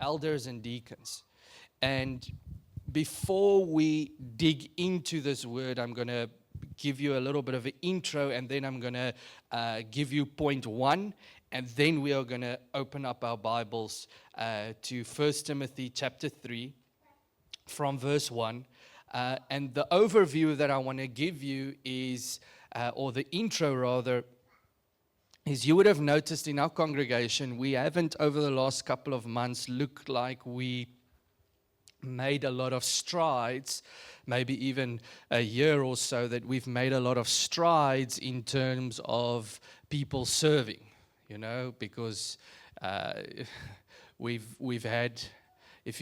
elders and deacons. And before we dig into this word, I'm going to give you a little bit of an intro, and then I'm going to give you point one, and then we are going to open up our Bibles to 1 Timothy chapter 3 from verse 1. And the overview that I want to give you is, or the intro rather, is you would have noticed in our congregation, we haven't over the last couple of months looked like we made a lot of strides, maybe even a year or so, that we've made a lot of strides in terms of people serving, because we've had, if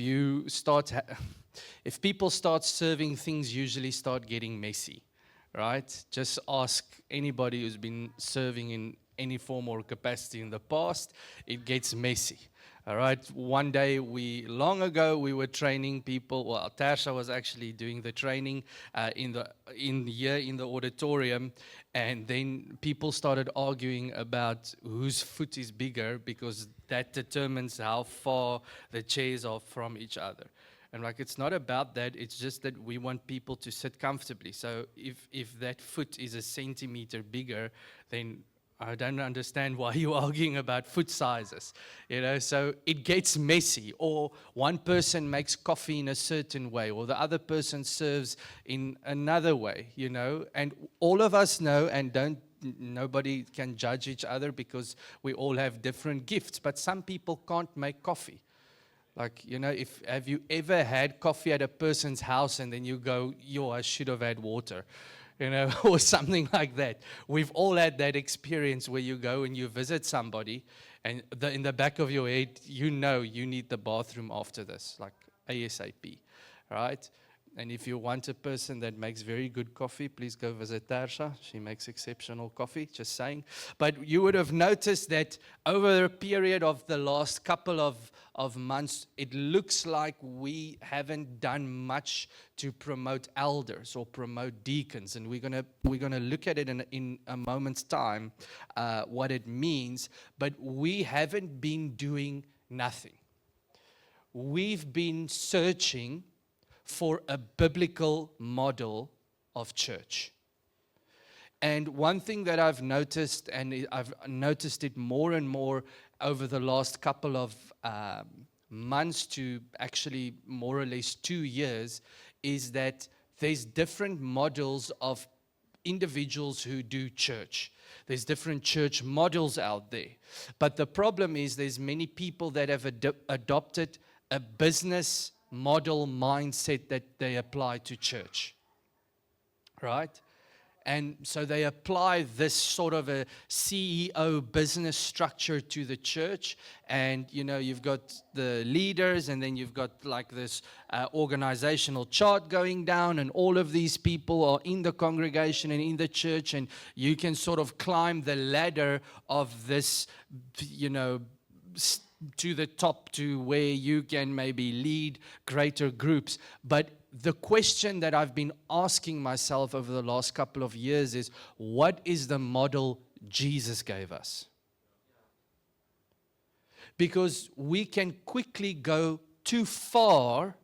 people start serving, things usually start getting messy, right? Just ask anybody who's been serving in any form or capacity in the past, it gets messy. All right. One day, long ago, we were training people. Well, Tasha was actually doing the training in the auditorium, and then people started arguing about whose foot is bigger, because that determines how far the chairs are from each other. And it's not about that. It's just that we want people to sit comfortably. So if that foot is a centimeter bigger, then I don't understand why you're arguing about foot sizes, so it gets messy. Or one person makes coffee in a certain way, or the other person serves in another way, and all of us know, and nobody can judge each other because we all have different gifts, but some people can't make coffee. Have you ever had coffee at a person's house and then you go, I should have had water? Or something like that. We've all had that experience where you go and you visit somebody, and in the back of your head, you need the bathroom after this, like ASAP, right? And if you want a person that makes very good coffee, please go visit Tarsha. She makes exceptional coffee, just saying. But you would have noticed that over a period of the last couple of months, it looks like we haven't done much to promote elders or promote deacons. And we're gonna look at it in a moment's time, what it means. But we haven't been doing nothing. We've been searching for a biblical model of church. And one thing that I've noticed, and I've noticed it more and more over the last couple of months to actually more or less 2 years, is that there's different models of individuals who do church. There's different church models out there. But the problem is there's many people that have adopted a business model mindset that they apply to church, right? And so they apply this sort of a CEO business structure to the church. And, you've got the leaders, and then you've got this organizational chart going down, and all of these people are in the congregation and in the church, and you can sort of climb the ladder of this, to the top, to where you can maybe lead greater groups. But the question that I've been asking myself over the last couple of years is, what is the model Jesus gave us? Because we can quickly go too far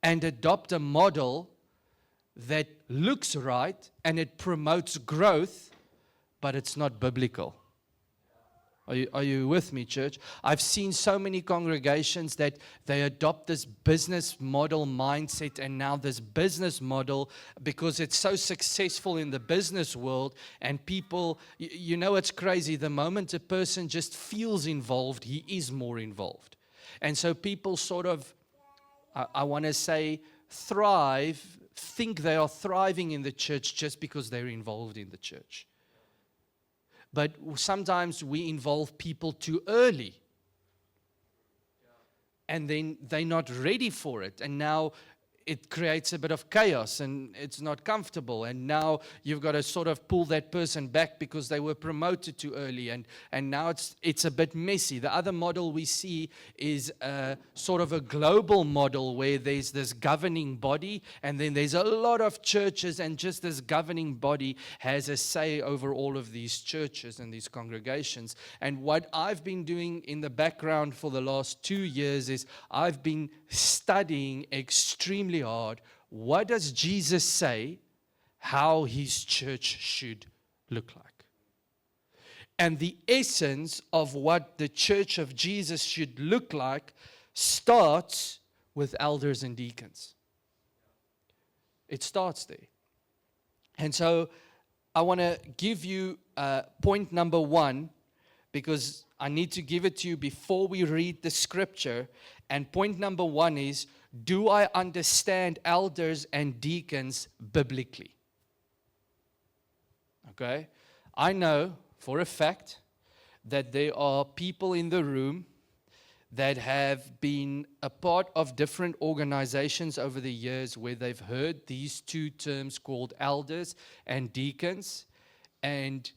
and adopt a model that looks right and it promotes growth, but it's not biblical. Are you with me, church? I've seen so many congregations that they adopt this business model mindset, and now this business model, because it's so successful in the business world, and people, it's crazy. The moment a person just feels involved, he is more involved. And so people sort of, I want to say, think they are thriving in the church just because they're involved in the church. But sometimes we involve people too early. And then they're not ready for it. And now it creates a bit of chaos and it's not comfortable. And now you've got to sort of pull that person back because they were promoted too early. And now it's a bit messy. The other model we see is sort of a global model where there's this governing body, and then there's a lot of churches, and just this governing body has a say over all of these churches and these congregations. And what I've been doing in the background for the last 2 years is I've been studying extremely hard. What does Jesus say how his church should look like? And the essence of what the church of Jesus should look like starts with elders and deacons. It starts there. And so I want to give you point number 1, because I need to give it to you before we read the scripture. And point number 1 is, do I understand elders and deacons biblically? Okay? I know for a fact that there are people in the room that have been a part of different organizations over the years where they've heard these two terms called elders and deacons, and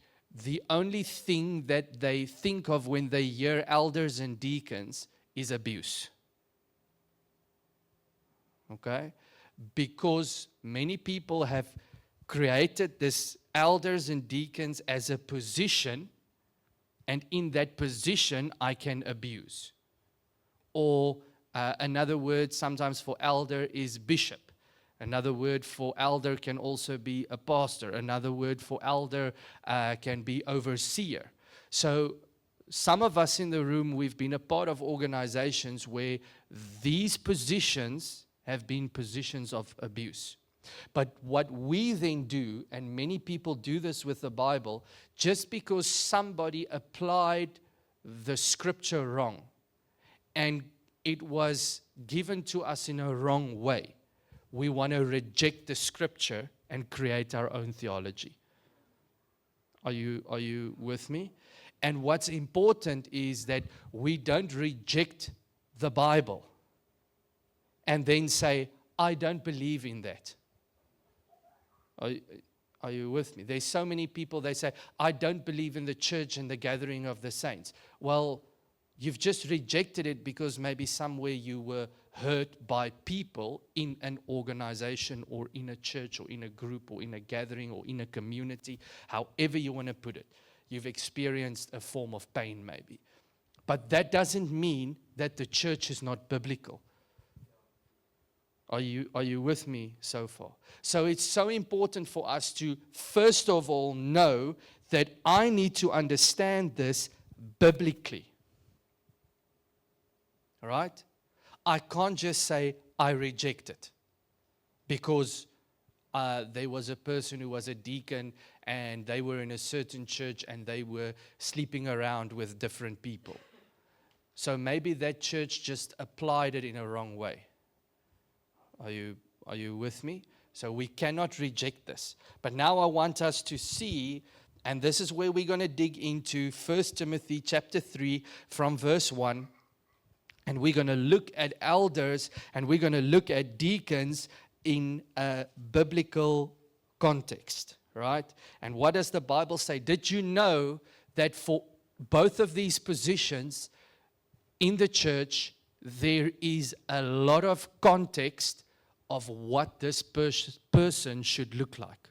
the only thing that they think of when they hear elders and deacons is abuse. Okay? Because many people have created this elders and deacons as a position, and in that position I can abuse. Or another word sometimes for elder is bishop. Another word for elder can also be a pastor. Another word for elder can be overseer. So some of us in the room, we've been a part of organizations where these positions have been positions of abuse. But what we then do, and many people do this with the Bible, just because somebody applied the scripture wrong and it was given to us in a wrong way, we want to reject the scripture and create our own theology. Are you with me? And what's important is that we don't reject the Bible and then say, I don't believe in that. Are you with me? There's so many people, they say, I don't believe in the church and the gathering of the saints. Well, you've just rejected it because maybe somewhere you were hurt by people in an organization or in a church or in a group or in a gathering or in a community, however you want to put it. You've experienced a form of pain maybe. But that doesn't mean that the church is not biblical. Are you with me so far? So it's so important for us to, first of all, know that I need to understand this biblically. All right? I can't just say, I reject it. Because there was a person who was a deacon and they were in a certain church and they were sleeping around with different people. So maybe that church just applied it in a wrong way. Are you with me? So we cannot reject this. But now I want us to see, and this is where we're going to dig into 1 Timothy chapter 3 from verse 1. And we're going to look at elders and we're going to look at deacons in a biblical context, right? And what does the Bible say? Did you know that for both of these positions in the church, there is a lot of context of what this person should look like?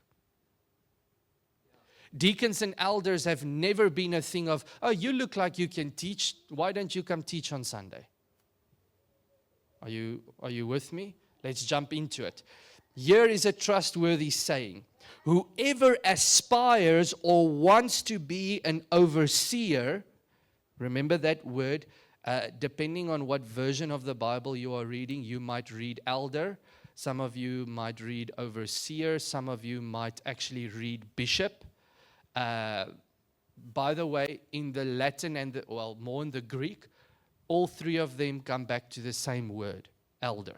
Deacons and elders have never been a thing of, oh, you look like you can teach. Why don't you come teach on Sunday? Are you with me? Let's jump into it. Here is a trustworthy saying. Whoever aspires or wants to be an overseer, remember that word, depending on what version of the Bible you are reading, you might read elder. Some of you might read overseer. Some of you might actually read bishop. By the way, in the Latin and more in the Greek, all three of them come back to the same word, elder.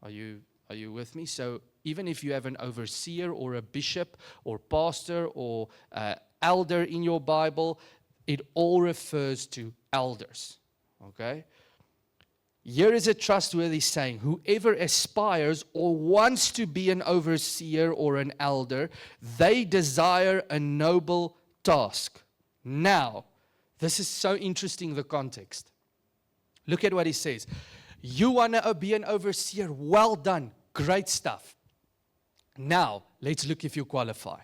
Are you with me? So even if you have an overseer or a bishop or pastor or elder in your Bible, it all refers to elders. Okay? Here is a trustworthy saying: whoever aspires or wants to be an overseer or an elder, they desire a noble task. Now, this is so interesting, the context. Look at what he says. You want to be an overseer? Well done. Great stuff. Now, let's look if you qualify.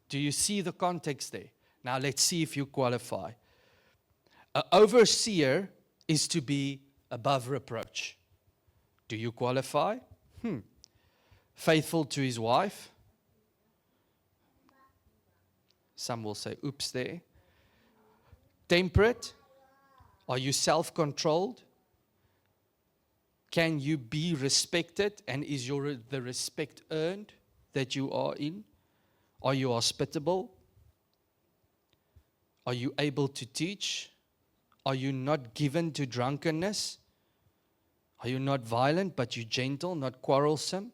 Do you see the context there? Now, let's see if you qualify. An overseer is to be above reproach. Do you qualify? Faithful to his wife. Some will say, oops there. Temperate. Are you self-controlled? Can you be respected? And is the respect earned that you are in? Are you hospitable? Are you able to teach? Are you not given to drunkenness? Are you not violent, but you gentle, not quarrelsome,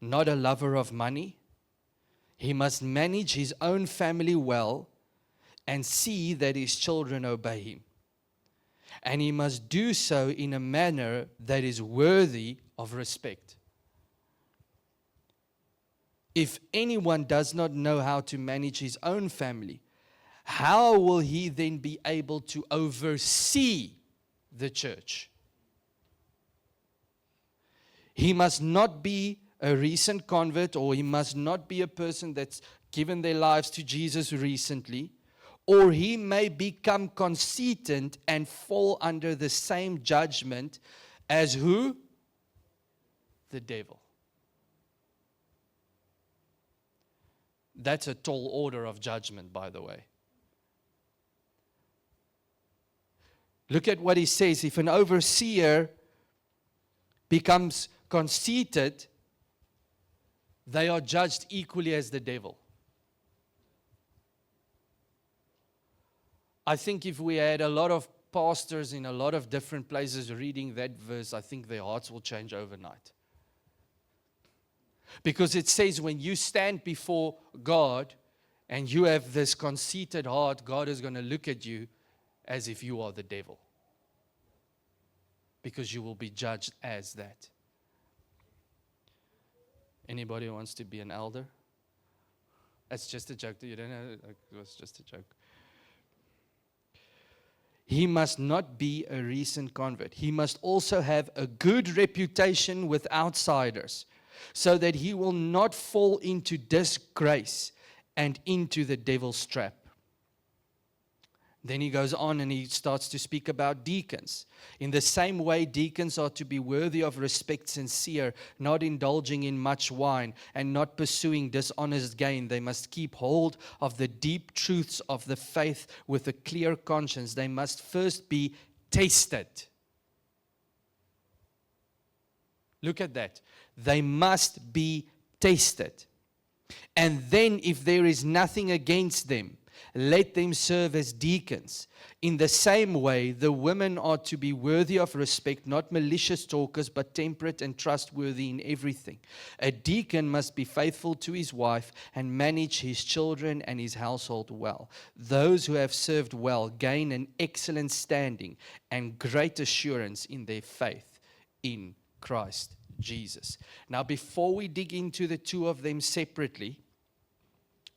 not a lover of money? He must manage his own family well and see that his children obey him. And he must do so in a manner that is worthy of respect. If anyone does not know how to manage his own family, how will he then be able to oversee the church? He must not be a recent convert, or he must not be a person that's given their lives to Jesus recently, or he may become conceited and fall under the same judgment as who? The devil. That's a tall order of judgment, by the way. Look at what he says. If an overseer becomes conceited, they are judged equally as the devil. I think if we had a lot of pastors in a lot of different places reading that verse, I think their hearts will change overnight. Because it says when you stand before God and you have this conceited heart, God is going to look at you as if you are the devil. Because you will be judged as that. Anybody who wants to be an elder? That's just a joke. You don't know. It was just a joke. He must not be a recent convert. He must also have a good reputation with outsiders, so that he will not fall into disgrace and into the devil's trap. Then he goes on and he starts to speak about deacons. In the same way, deacons are to be worthy of respect, sincere, not indulging in much wine, and not pursuing dishonest gain. They must keep hold of the deep truths of the faith with a clear conscience. They must first be tasted. Look at that. They must be tasted. And then, if there is nothing against them, let them serve as deacons. In the same way, the women are to be worthy of respect, not malicious talkers, but temperate and trustworthy in everything. A deacon must be faithful to his wife and manage his children and his household well. Those who have served well gain an excellent standing and great assurance in their faith in Christ Jesus. Now, before we dig into the two of them separately,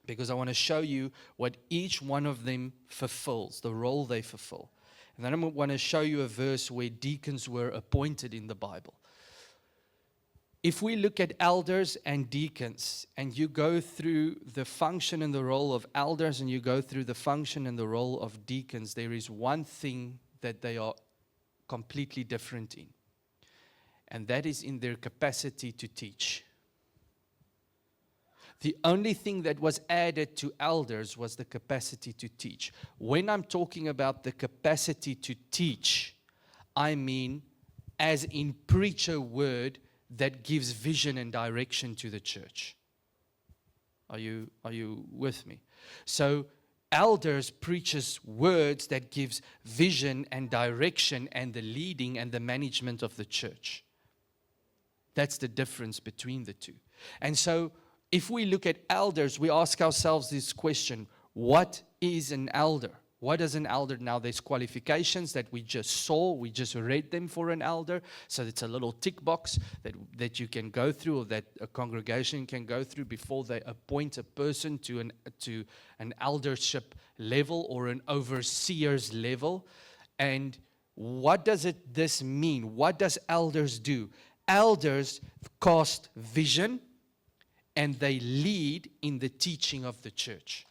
because I want to show you what each one of them fulfills, the role they fulfill. And then I want to show you a verse where deacons were appointed in the Bible. If we look at elders and deacons, and you go through the function and the role of elders, and you go through the function and the role of deacons, there is one thing that they are completely different in. And that is in their capacity to teach. The only thing that was added to elders was the capacity to teach. When I'm talking about the capacity to teach, I mean as in preach a word that gives vision and direction to the church. Are you with me? So elders preaches words that gives vision and direction and the leading and the management of the church. That's the difference between the two. And so if we look at elders, we ask ourselves this question: what is an elder? What is an elder? Now, there's qualifications that we just saw. We just read them for an elder. So it's a little tick box that you can go through, or that a congregation can go through before they appoint a person to an eldership level or an overseer's level. And what does this mean? What does elders do? Elders cast vision, and they lead in the teaching of the church.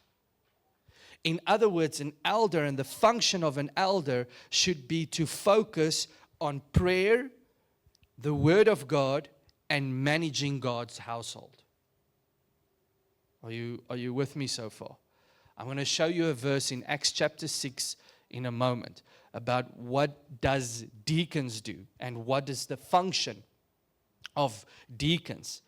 In other words, an elder and the function of an elder should be to focus on prayer, the Word of God, and managing God's household. Are you with me so far? I'm going to show you a verse in Acts chapter 6 in a moment about what does deacons do and what is the function of deacons.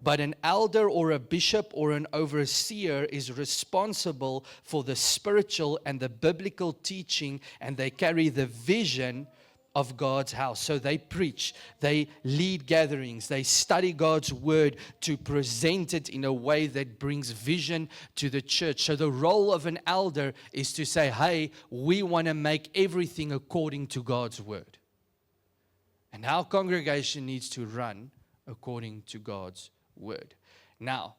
But an elder or a bishop or an overseer is responsible for the spiritual and the biblical teaching, and they carry the vision of God's house. So they preach, they lead gatherings, they study God's word to present it in a way that brings vision to the church. So the role of an elder is to say, hey, we want to make everything according to God's word. And our congregation needs to run according to God's word. Now,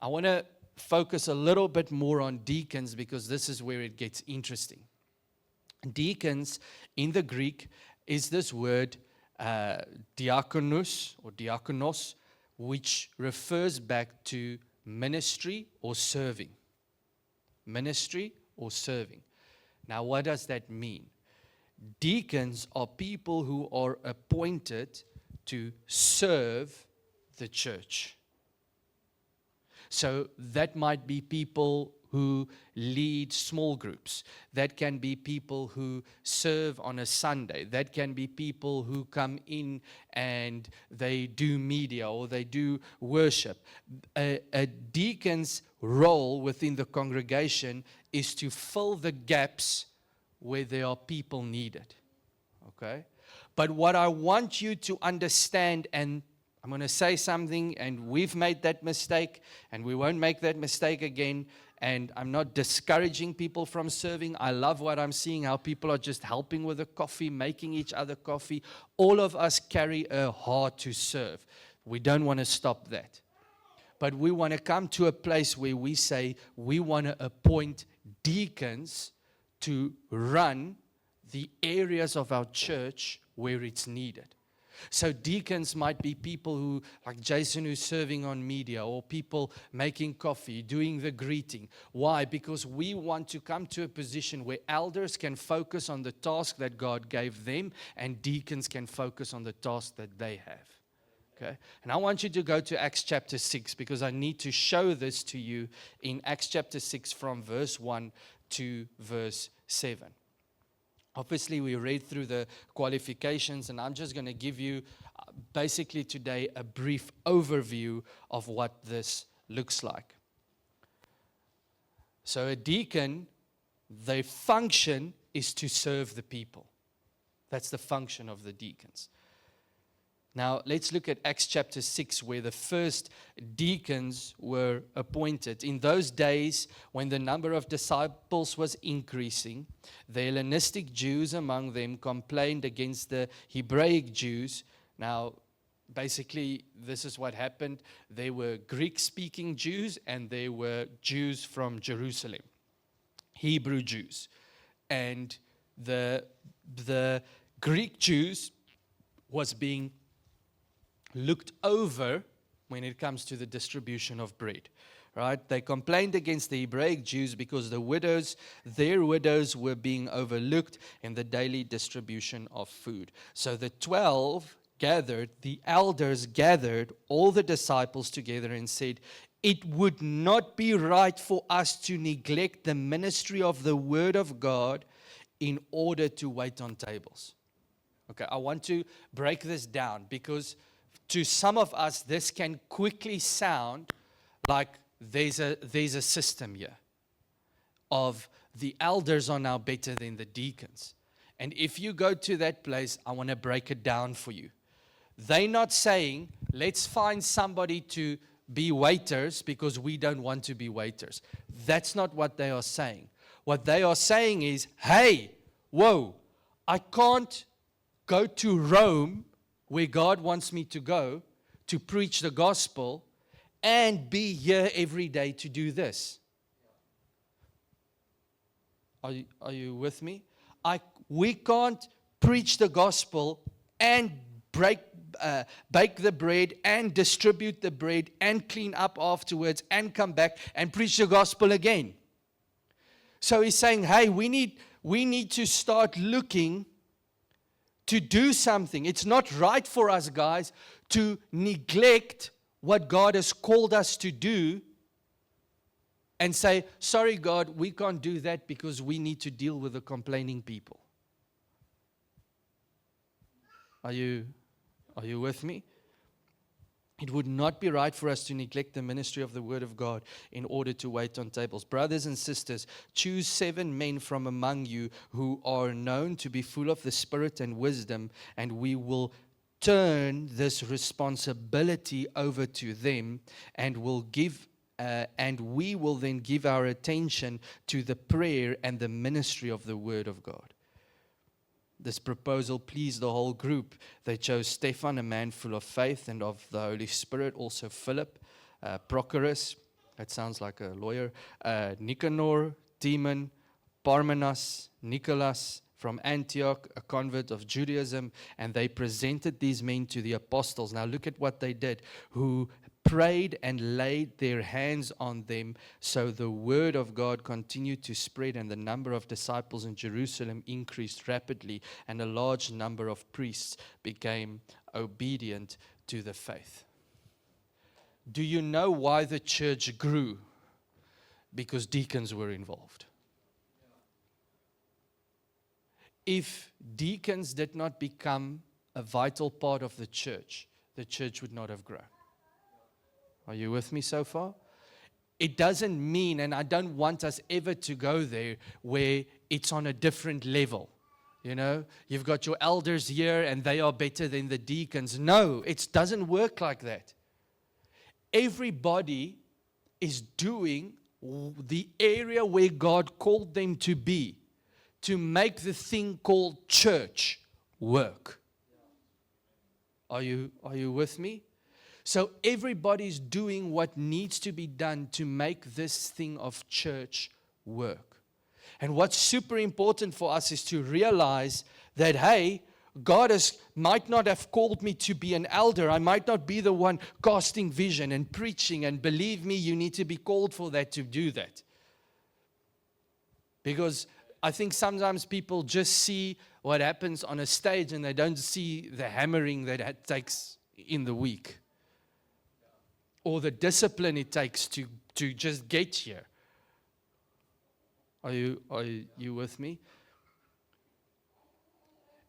I want to focus a little bit more on deacons because this is where it gets interesting. Deacons in the Greek is this word diakonos or diakonos, which refers back to ministry or serving. Ministry or serving. Now, what does that mean? Deacons are people who are appointed to serve the church. So that might be people who lead small groups. That can be people who serve on a Sunday. That can be people who come in and they do media or they do worship. A deacon's role within the congregation is to fill the gaps where there are people needed. Okay? But what I want you to understand, and I'm going to say something, and we've made that mistake, and we won't make that mistake again. And I'm not discouraging people from serving. I love what I'm seeing, how people are just helping with the coffee, making each other coffee. All of us carry a heart to serve. We don't want to stop that. But we want to come to a place where we say we want to appoint deacons to run the areas of our church where it's needed. So deacons might be people who, like Jason, who's serving on media, or people making coffee, doing the greeting. Why? Because we want to come to a position where elders can focus on the task that God gave them, and deacons can focus on the task that they have. Okay? And I want you to go to Acts chapter 6, because I need to show this to you in Acts chapter 6 from verse 1 to verse 7. Obviously, we read through the qualifications, and I'm just going to give you basically today a brief overview of what this looks like. So a deacon, their function is to serve the people. That's the function of the deacons. Now, let's look at Acts chapter 6, where the first deacons were appointed. In those days, when the number of disciples was increasing, the Hellenistic Jews among them complained against the Hebraic Jews. Now, basically, this is what happened. There were Greek-speaking Jews, and there were Jews from Jerusalem, Hebrew Jews. And the Greek Jews was being looked over when it comes to the distribution of bread, right? They complained against the Hebraic Jews because their widows were being overlooked in the daily distribution of food. So the 12 gathered, the elders gathered all the disciples together and said, it would not be right for us to neglect the ministry of the word of God in order to wait on tables. Okay, I want to break this down because to some of us, this can quickly sound like there's a system here of the elders are now better than the deacons. And if you go to that place, I want to break it down for you. They're not saying, let's find somebody to be waiters because we don't want to be waiters. That's not what they are saying. What they are saying is, hey, whoa, I can't go to Rome, where God wants me to go, to preach the gospel, and be here every day to do this. Are you with me? We can't preach the gospel and bake the bread and distribute the bread and clean up afterwards and come back and preach the gospel again. So he's saying, hey, we need to start looking to do something. It's not right for us, guys, to neglect what God has called us to do and say, sorry, God, we can't do that because we need to deal with the complaining people. Are you with me? It would not be right for us to neglect the ministry of the Word of God in order to wait on tables. Brothers and sisters, choose 7 men from among you who are known to be full of the Spirit and wisdom, and we will turn this responsibility over to them, and we will then give our attention to the prayer and the ministry of the Word of God. This proposal pleased the whole group. They chose Stephan, a man full of faith and of the Holy Spirit, also Philip, Prochorus, that sounds like a lawyer, Nicanor, Timon, Parmenas, Nicholas from Antioch, a convert of Judaism, and they presented these men to the apostles. Now look at what they did, who prayed and laid their hands on them. So the word of God continued to spread, and the number of disciples in Jerusalem increased rapidly, and a large number of priests became obedient to the faith. Do you know why the church grew? Because deacons were involved. If deacons did not become a vital part of the church would not have grown. Are you with me so far? It doesn't mean, and I don't want us ever to go there, where it's on a different level. You know, you've got your elders here and they are better than the deacons. No, it doesn't work like that. Everybody is doing the area where God called them to be, to make the thing called church work. Are you with me? So everybody's doing what needs to be done to make this thing of church work. And what's super important for us is to realize that, hey, God might not have called me to be an elder. I might not be the one casting vision and preaching. And believe me, you need to be called for that, to do that. Because I think sometimes people just see what happens on a stage and they don't see the hammering that it takes in the week, or the discipline it takes to just get here. Are you with me?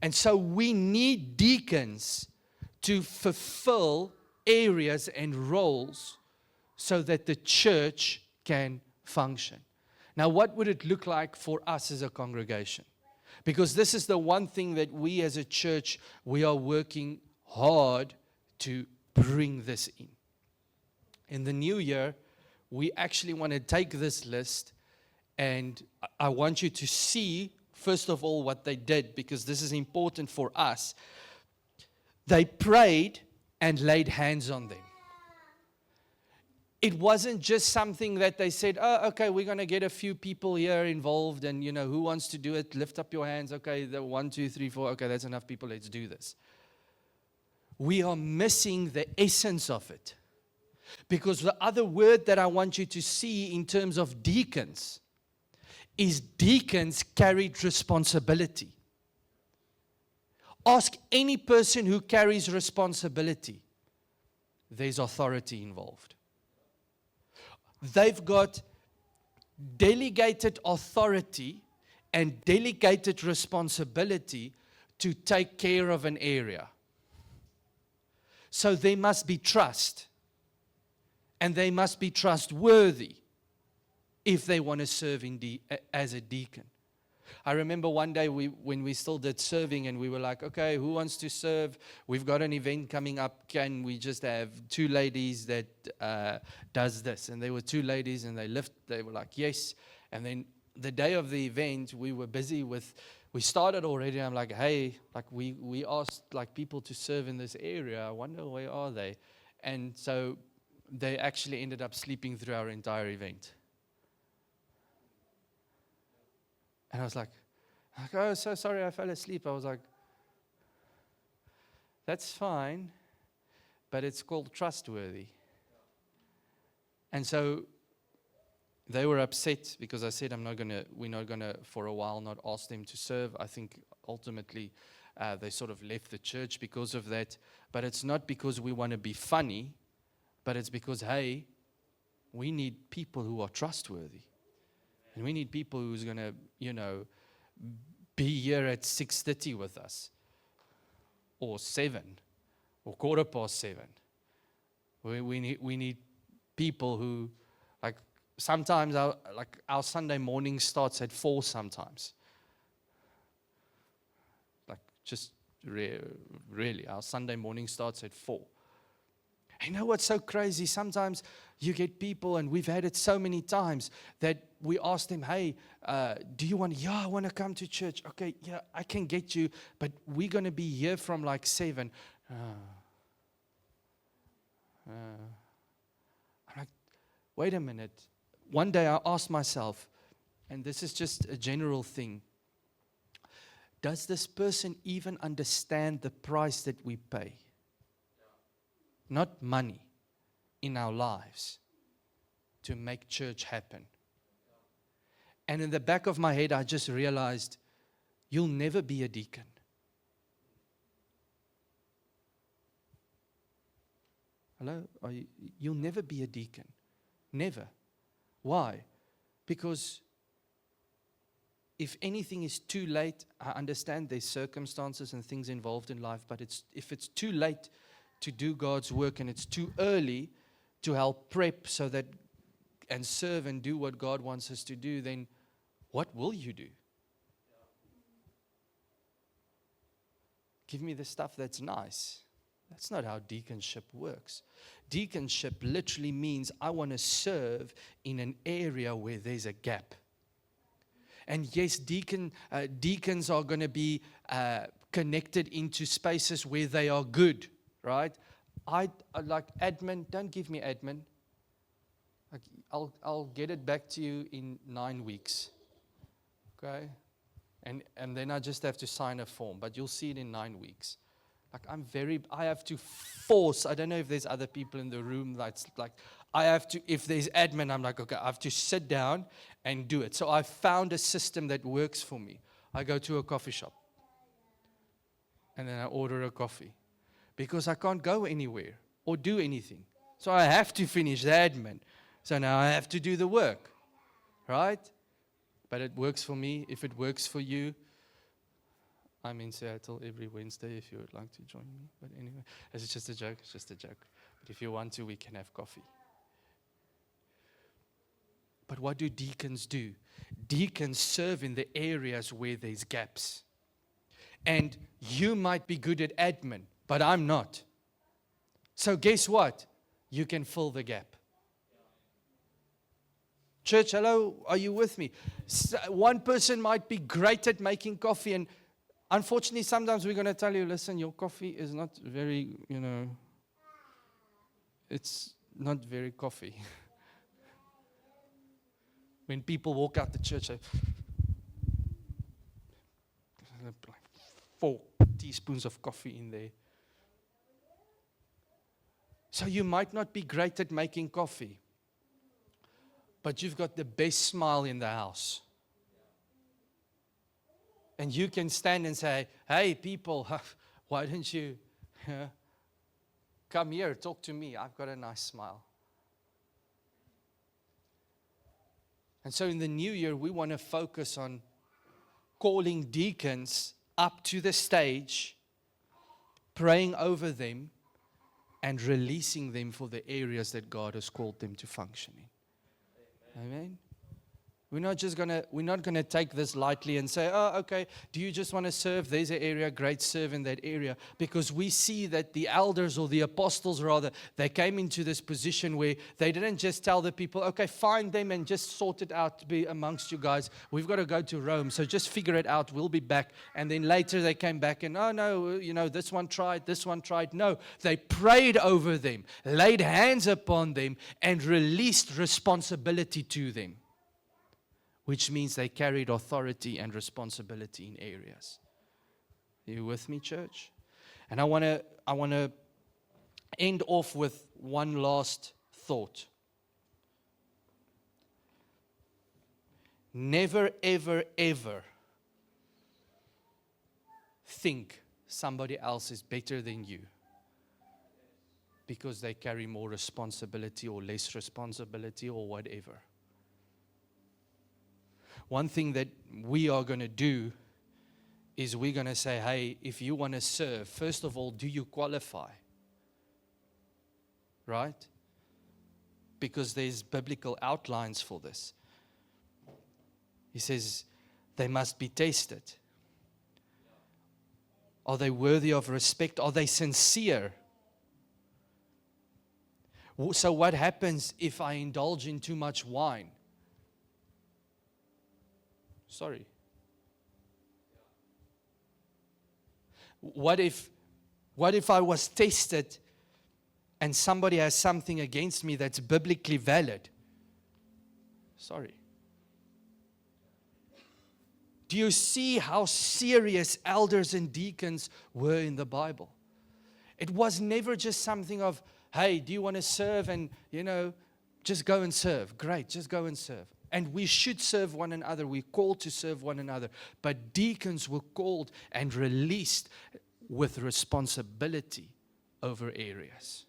And so we need deacons to fulfill areas and roles so that the church can function. Now, what would it look like for us as a congregation? Because this is the one thing that we as a church, we are working hard to bring this in. In the new year, we actually want to take this list, and I want you to see, first of all, what they did, because this is important for us. They prayed and laid hands on them. It wasn't just something that they said, oh, okay, we're going to get a few people here involved, and, you know, who wants to do it? Lift up your hands. Okay, 1, 2, 3, 4. Okay, that's enough people. Let's do this. We are missing the essence of it. Because the other word that I want you to see in terms of deacons is deacons carried responsibility. Ask any person who carries responsibility. There's authority involved. They've got delegated authority and delegated responsibility to take care of an area. So there must be trust. And they must be trustworthy if they want to serve as a deacon. I remember one day when we still did serving, and we were like, okay, who wants to serve? We've got an event coming up. Can we just have 2 ladies that does this? And there were 2 ladies, and they were like, yes. And then the day of the event, we were busy with, we started already. I'm like, hey, like we asked like people to serve in this area. I wonder where are they? And so they actually ended up sleeping through our entire event. And I was like, oh, so sorry, I fell asleep. I was like, that's fine, but it's called trustworthy. And so they were upset because I said we're not gonna for a while not ask them to serve. I think ultimately they sort of left the church because of that. But it's not because we want to be funny, but it's because, hey, we need people who are trustworthy. And we need people who's gonna, be here at 6:30 with us. Or 7. Or 7:15. We need people who, like, sometimes our Sunday morning starts at 4 sometimes. Like, just really, our Sunday morning starts at 4. You know what's so crazy? Sometimes you get people, and we've had it so many times, that we ask them, hey, do you want, I want to come to church. Okay, yeah, I can get you, but we're going to be here from like 7. I'm like, wait a minute. One day I asked myself, and this is just a general thing, does this person even understand the price that we pay? Not money, in our lives to make church happen. And in the back of my head, I just realized, you'll never be a deacon. Hello? You'll never be a deacon. Never. Why? Because if anything is too late, I understand there's circumstances and things involved in life, but if it's too late to do God's work and it's too early to help prep so that and serve and do what God wants us to do, then what will you do? Give me the stuff that's nice. That's not how deaconship works. Deaconship literally means I want to serve in an area where there's a gap. And yes, deacons are going to be connected into spaces where they are good, right? I like admin. Don't give me admin. Like, I'll get it back to you in 9 weeks, okay? And then I just have to sign a form, but you'll see it in 9 weeks. Like, I have to force. I don't know if there's other people in the room that's like, I have to, if there's admin, I'm like, okay, I have to sit down and do it. So I found a system that works for me. I go to a coffee shop and then I order a coffee because I can't go anywhere or do anything. So I have to finish the admin. So now I have to do the work, right? But it works for me. If it works for you, I'm in Seattle every Wednesday if you would like to join me. But anyway, it's just a joke. It's just a joke. But if you want to, we can have coffee. But what do deacons do? Deacons serve in the areas where there's gaps. And you might be good at admin, but I'm not. So guess what? You can fill the gap. Church, hello, are you with me? One person might be great at making coffee, and unfortunately, sometimes we're going to tell you, listen, your coffee is not very, it's not very coffee. When people walk out the church, like 4 teaspoons of coffee in there. So you might not be great at making coffee, but you've got the best smile in the house. And you can stand and say, hey, people, why don't you come here, talk to me. I've got a nice smile. And so in the new year, we want to focus on calling deacons up to the stage, praying over them, and releasing them for the areas that God has called them to function in. Amen? We're not gonna take this lightly and say, oh, okay, do you just want to serve? There's an area, great, serve in that area. Because we see that the elders, or the apostles rather, they came into this position where they didn't just tell the people, okay, find them and just sort it out to be amongst you guys. We've got to go to Rome, so just figure it out. We'll be back. And then later they came back and, oh no, this one tried, this one tried. No, they prayed over them, laid hands upon them, and released responsibility to them. Which means they carried authority and responsibility in areas. Are you with me, church? And I want to end off with one last thought. Never, ever, ever think somebody else is better than you because they carry more responsibility or less responsibility or whatever. One thing that we are going to do is we're going to say, hey, if you want to serve, first of all, do you qualify? Right? Because there's biblical outlines for this. He says they must be tested. Are they worthy of respect? Are they sincere? So what happens if I indulge in too much wine? Sorry. What if I was tested and somebody has something against me that's biblically valid? Sorry. Do you see how serious elders and deacons were in the Bible? It was never just something of, hey, do you want to serve? And, just go and serve. Great, just go and serve. And we should serve one another. We're called to serve one another. But deacons were called and released with responsibility over areas.